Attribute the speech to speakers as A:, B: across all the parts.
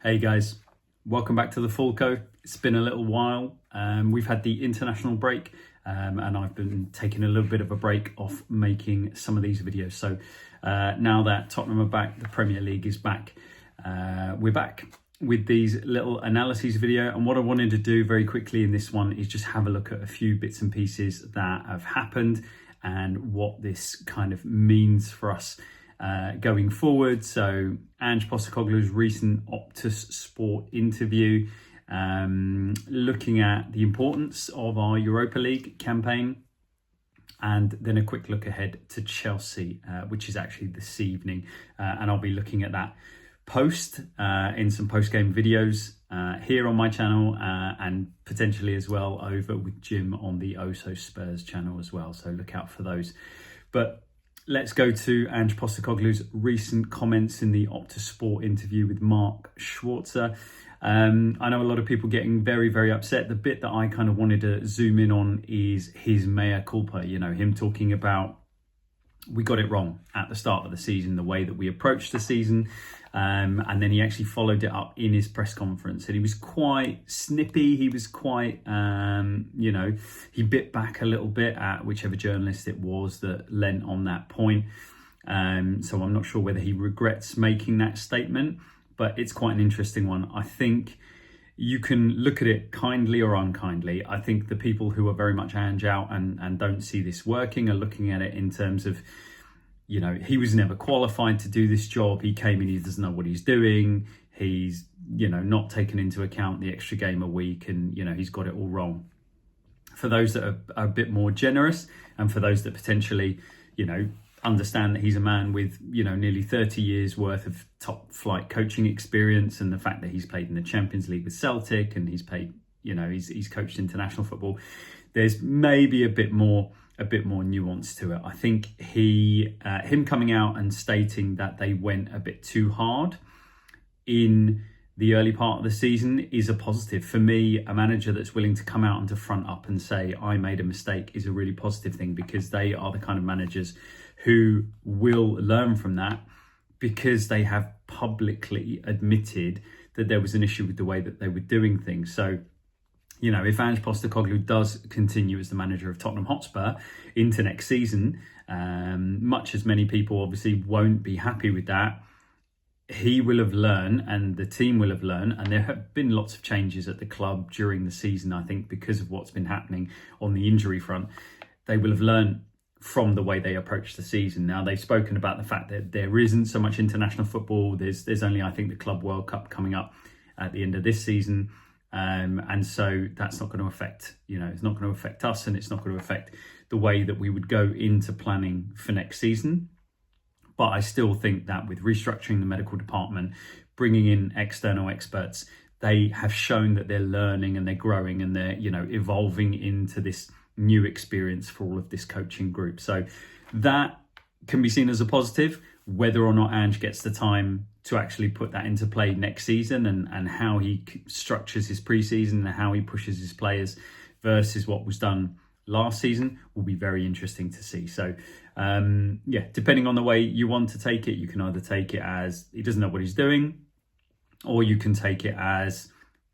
A: Hey guys, welcome back to the Falco. It's been a little while. We've had the international break and I've been taking a little bit of a break off making some of these videos. So now that Tottenham are back, the Premier League is back, we're back with these little analyses video. And what I wanted to do very quickly in this one is just have a look at a few bits and pieces that have happened and what this kind of means for us going forward. So Ange Postecoglou's recent Optus Sport interview, looking at the importance of our Europa League campaign, and then a quick look ahead to Chelsea, which is actually this evening, and I'll be looking at that in some post-game videos here on my channel, and potentially as well over with Jim on the Spurs channel as well, so look out for those. But let's go to Ange Postecoglou's recent comments in the Optus Sport interview with Mark Schwarzer. I know a lot of people getting very, very upset. The bit that I kind of wanted to zoom in on is his mea culpa, him talking about we got it wrong at the start of the season, the way that we approached the season. And then he actually followed it up in his press conference, and he was quite snippy. He was quite, he bit back a little bit at whichever journalist it was that lent on that point. So I'm not sure whether he regrets making that statement, but it's quite an interesting one. I think you can look at it kindly or unkindly. I think the people who are very much Ange out and don't see this working are looking at it in terms of, he was never qualified to do this job. He came in, he doesn't know what he's doing. He's, not taken into account the extra game a week, and, he's got it all wrong. For those that are a bit more generous, and for those that potentially, understand that he's a man with, nearly 30 years worth of top flight coaching experience, and the fact that he's played in the Champions League with Celtic and he's played, he's coached international football, there's maybe a bit more nuance to it. I think him coming out and stating that they went a bit too hard in the early part of the season is a positive. For me, a manager that's willing to come out and to front up and say, I made a mistake, is a really positive thing, because they are the kind of managers who will learn from that, because they have publicly admitted that there was an issue with the way that they were doing things. So, if Ange Postecoglou does continue as the manager of Tottenham Hotspur into next season, much as many people obviously won't be happy with that, he will have learned, and the team will have learned, and there have been lots of changes at the club during the season, I think, because of what's been happening on the injury front. They will have learned from the way they approach the season. Now, they've spoken about the fact that there isn't so much international football. There's only, I think, the Club World Cup coming up at the end of this season. And so that's not going to affect, it's not going to affect us, and it's not going to affect the way that we would go into planning for next season. But I still think that with restructuring the medical department, bringing in external experts, they have shown that they're learning and they're growing and they're, evolving into this new experience for all of this coaching group. So that can be seen as a positive. Whether or not Ange gets the time to actually put that into play next season, and how he structures his preseason and how he pushes his players versus what was done last season, will be very interesting to see. So depending on the way you want to take it, you can either take it as he doesn't know what he's doing, or you can take it as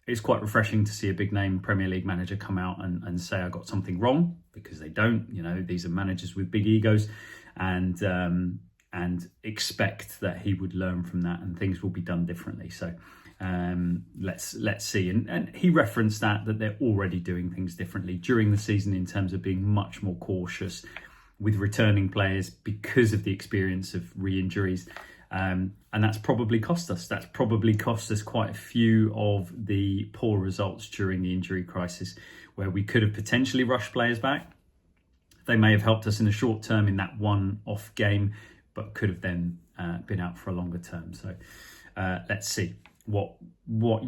A: it's quite refreshing to see a big name Premier League manager come out and say, I got something wrong, because they don't. These are managers with big egos, and expect that he would learn from that and things will be done differently. So let's see. And he referenced that they're already doing things differently during the season in terms of being much more cautious with returning players because of the experience of re-injuries. And that's probably cost us. That's probably cost us quite a few of the poor results during the injury crisis, where we could have potentially rushed players back. They may have helped us in the short term in that one-off game, but could have then been out for a longer term. So let's see. What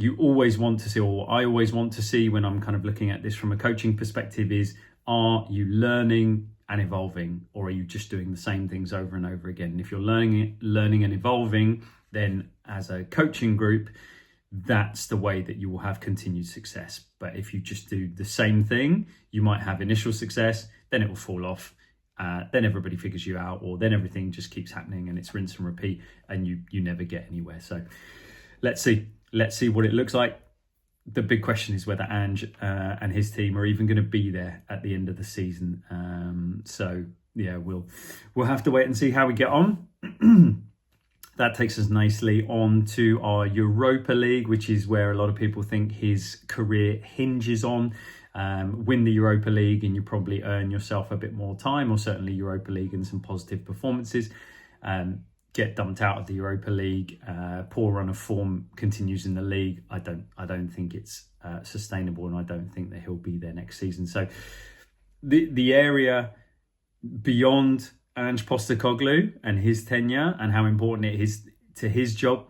A: you always want to see, or what I always want to see when I'm kind of looking at this from a coaching perspective, is, are you learning and evolving, or are you just doing the same things over and over again? And if you're learning and evolving, then as a coaching group, that's the way that you will have continued success. But if you just do the same thing, you might have initial success, then it will fall off. Then everybody figures you out, or then everything just keeps happening and it's rinse and repeat, and you never get anywhere. So let's see. let's see what it looks like. The big question is whether Ange and his team are even going to be there at the end of the season. So yeah, we'll have to wait and see how we get on. That takes us nicely on to our Europa League, which is where a lot of people think his career hinges on. Win the Europa League and you probably earn yourself a bit more time, or certainly Europa League and some positive performances. Get dumped out of the Europa League, poor run of form continues in the league. I don't think it's sustainable, and I don't think that he'll be there next season. So the area beyond Ange Postecoglou and his tenure and how important it is to his job,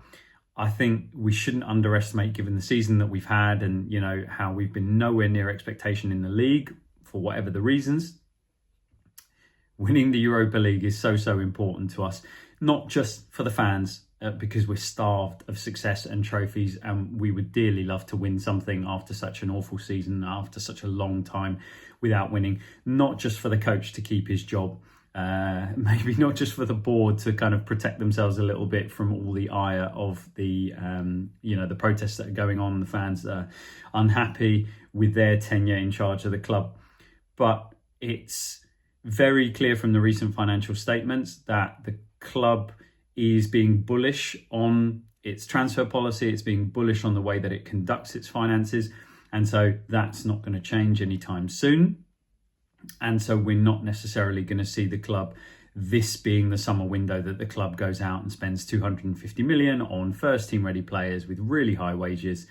A: I think we shouldn't underestimate, given the season that we've had and how we've been nowhere near expectation in the league for whatever the reasons. Winning the Europa League is so important to us, not just for the fans, because we're starved of success and trophies, and we would dearly love to win something after such an awful season, after such a long time without winning. Not just for the coach to keep his job, maybe not just for the board to kind of protect themselves a little bit from all the ire of the the protests that are going on, the fans that are unhappy with their tenure in charge of the club. But it's very clear from the recent financial statements that the club is being bullish on its transfer policy. It's being bullish on the way that it conducts its finances. And so that's not going to change anytime soon. And so we're not necessarily going to see the club, this being the summer window that the club goes out and spends 250 million on first team ready players with really high wages,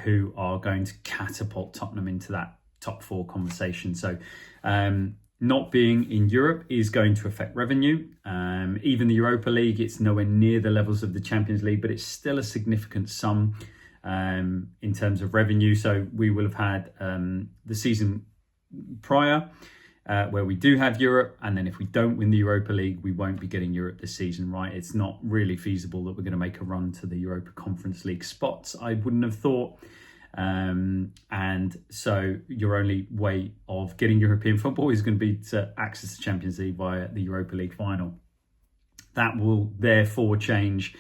A: who are going to catapult Tottenham into that top four conversation. So not being in Europe is going to affect revenue. Even the Europa League, it's nowhere near the levels of the Champions League, but it's still a significant sum in terms of revenue. So we will have had the season prior where we do have Europe, and then if we don't win the Europa League, we won't be getting Europe this season, right? It's not really feasible that we're going to make a run to the Europa Conference League spots, I wouldn't have thought. And so your only way of getting European football is going to be to access the Champions League via the Europa League final. That will therefore change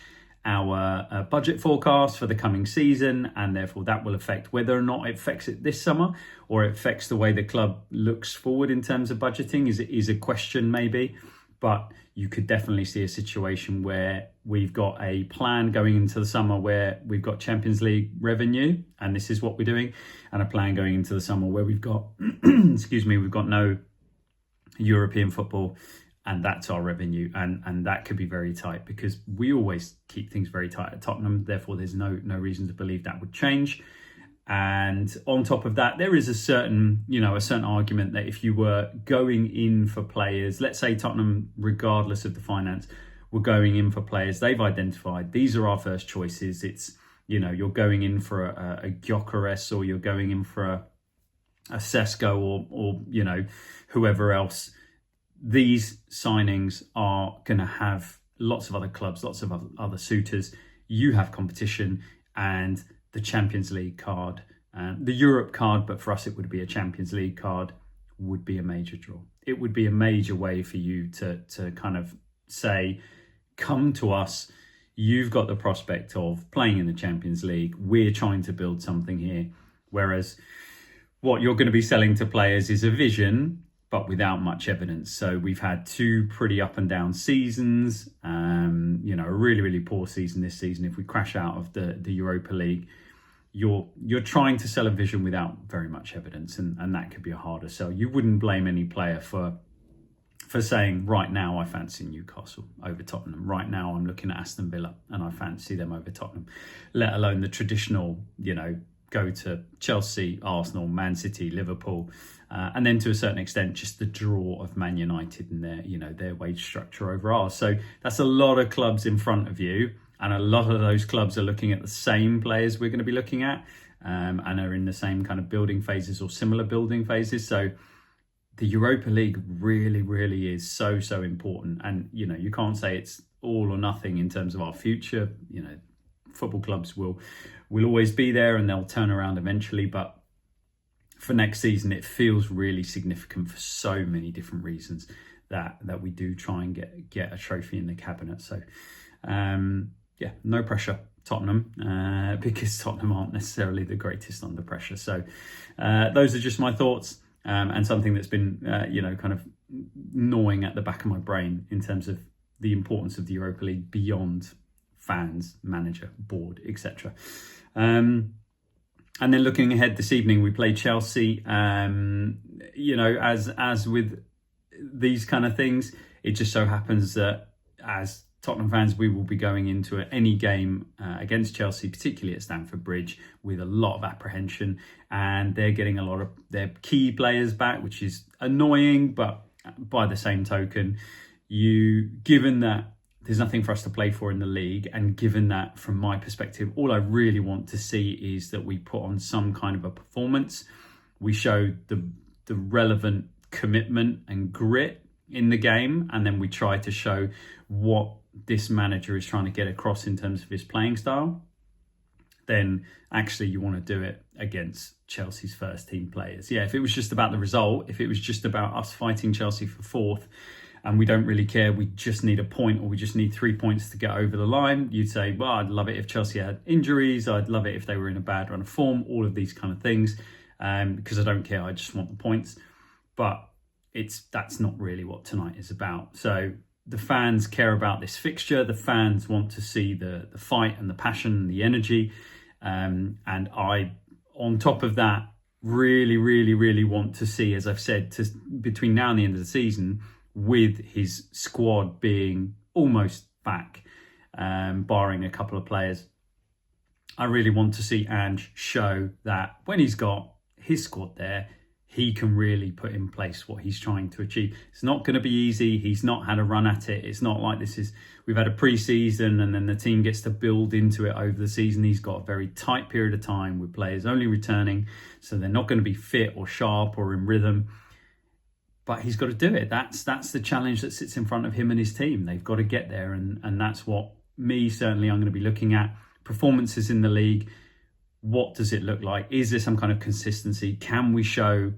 A: our budget forecast for the coming season, and therefore that will affect whether or not it affects it this summer, or it affects the way the club looks forward in terms of budgeting is a question maybe. But you could definitely see a situation where we've got a plan going into the summer where we've got Champions League revenue, and this is what we're doing, and a plan going into the summer where we've got, we've got no European football, and that's our revenue. And that could be very tight, because we always keep things very tight at Tottenham. Therefore, there's no reason to believe that would change. And on top of that, there is a certain argument that if you were going in for players, let's say Tottenham, regardless of the finance, were going in for players they've identified, these are our first choices. It's, you're going in for a Gyökeres, or you're going in for a Sesko, or whoever else. These signings are going to have lots of other clubs, lots of other suitors. You have competition, and the Champions League card, the Europe card, but for us it would be a Champions League card, would be a major draw. It would be a major way for you to kind of say, come to us, you've got the prospect of playing in the Champions League, we're trying to build something here. Whereas what you're going to be selling to players is a vision, but without much evidence. So we've had two pretty up and down seasons, a really poor season this season. If we crash out of the Europa League, you're trying to sell a vision without very much evidence, and that could be a harder sell. You wouldn't blame any player for saying, right now I fancy Newcastle over Tottenham. Right now I'm looking at Aston Villa and I fancy them over Tottenham, let alone the traditional, go to Chelsea, Arsenal, Man City, Liverpool, and then to a certain extent just the draw of Man United and their wage structure over ours. So that's a lot of clubs in front of you, and a lot of those clubs are looking at the same players we're going to be looking at, and are in the same kind of building phases or similar building phases. So the Europa League really is so important, and you can't say it's all or nothing in terms of our future. Football clubs will always be there, and they'll turn around eventually, but for next season it feels really significant for so many different reasons that we do try and get a trophy in the cabinet. So no pressure Tottenham because Tottenham aren't necessarily the greatest under pressure. So those are just my thoughts and something that's been, kind of gnawing at the back of my brain in terms of the importance of the Europa League beyond fans, manager, board, etc. And then looking ahead this evening, we play Chelsea. As with these kind of things, it just so happens that as Tottenham fans, we will be going into any game against Chelsea, particularly at Stamford Bridge, with a lot of apprehension, and they're getting a lot of their key players back, which is annoying. But by the same token, given that there's nothing for us to play for in the league, and given that from my perspective, all I really want to see is that we put on some kind of a performance. We show the relevant commitment and grit in the game, and then we try to show what this manager is trying to get across in terms of his playing style. Then actually you want to do it against Chelsea's first team players. Yeah, if it was just about the result, if it was just about us fighting Chelsea for fourth and we don't really care, we just need a point or we just need 3 points to get over the line, you'd say, well, I'd love it if Chelsea had injuries, I'd love it if they were in a bad run of form, all of these kind of things, because I don't care, I just want the points. But that's not really what tonight is about. So the fans care about this fixture. The fans want to see the fight and the passion and the energy. And I, on top of that, really, really, really want to see, as I've said, between now and the end of the season, with his squad being almost back, barring a couple of players, I really want to see Ange show that when he's got his squad there, he can really put in place what he's trying to achieve. It's not going to be easy. He's not had a run at it. It's not like we've had a pre-season and then the team gets to build into it over the season. He's got a very tight period of time with players only returning, so they're not going to be fit or sharp or in rhythm. But he's got to do it. That's the challenge that sits in front of him and his team. They've got to get there, and that's what I'm going to be looking at. Performances in the league. What does it look like? Is there some kind of consistency? Can we show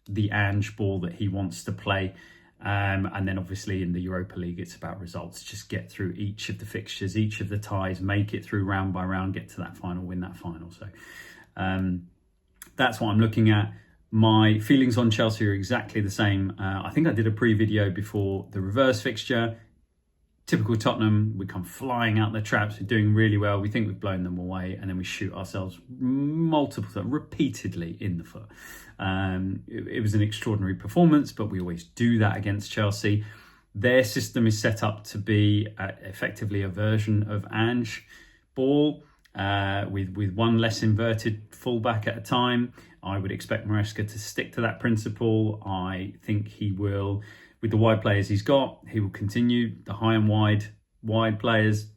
A: the Ange ball that he wants to play? And then obviously in the Europa League, it's about results. Just get through each of the fixtures, each of the ties, make it through round by round, get to that final, win that final. So that's what I'm looking at. My feelings on Chelsea are exactly the same. I think I did a pre-video before the reverse fixture. Typical Tottenham, we come flying out the traps, we're doing really well, we think we've blown them away, and then we shoot ourselves repeatedly in the foot. It was an extraordinary performance, but we always do that against Chelsea. Their system is set up to be effectively a version of Ange ball, with one less inverted fullback at a time. I would expect Maresca to stick to that principle. I think he will, with the wide players he's got, he will continue the high and wide players.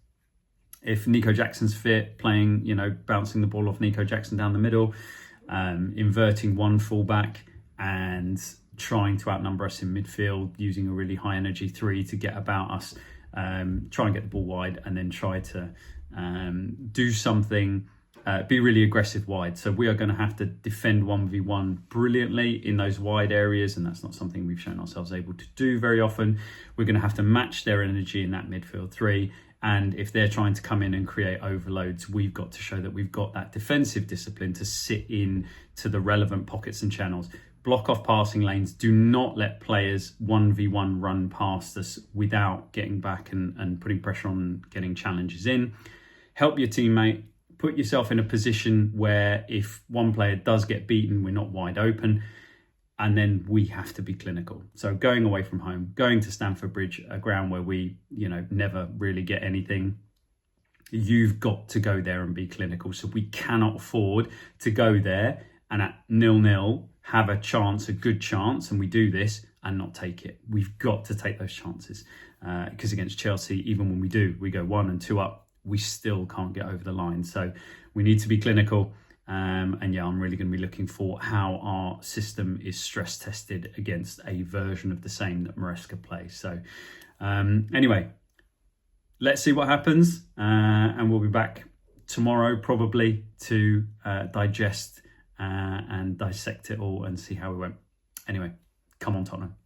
A: If Nico Jackson's fit, playing, bouncing the ball off Nico Jackson down the middle, inverting one fullback and trying to outnumber us in midfield, using a really high energy three to get about us, try and get the ball wide, and then try to do something, be really aggressive wide. So we are going to have to defend 1v1 brilliantly in those wide areas, and that's not something we've shown ourselves able to do very often. We're going to have to match their energy in that midfield three, and if they're trying to come in and create overloads, we've got to show that we've got that defensive discipline to sit in to the relevant pockets and channels. Block off passing lanes. Do not let players 1v1 run past us without getting back and putting pressure on, getting challenges in. Help your teammate. Put yourself in a position where if one player does get beaten, we're not wide open, and then we have to be clinical. So going away from home, going to Stamford Bridge, a ground where we, never really get anything, you've got to go there and be clinical. So we cannot afford to go there and at 0-0 have a chance, a good chance, and we do this and not take it. We've got to take those chances, because against Chelsea, even when we do, we go 1 and 2 up, we still can't get over the line. So we need to be clinical. I'm really going to be looking for how our system is stress tested against a version of the same that Maresca plays. So anyway, let's see what happens. And we'll be back tomorrow probably to digest and dissect it all and see how we went. Anyway, come on Tottenham.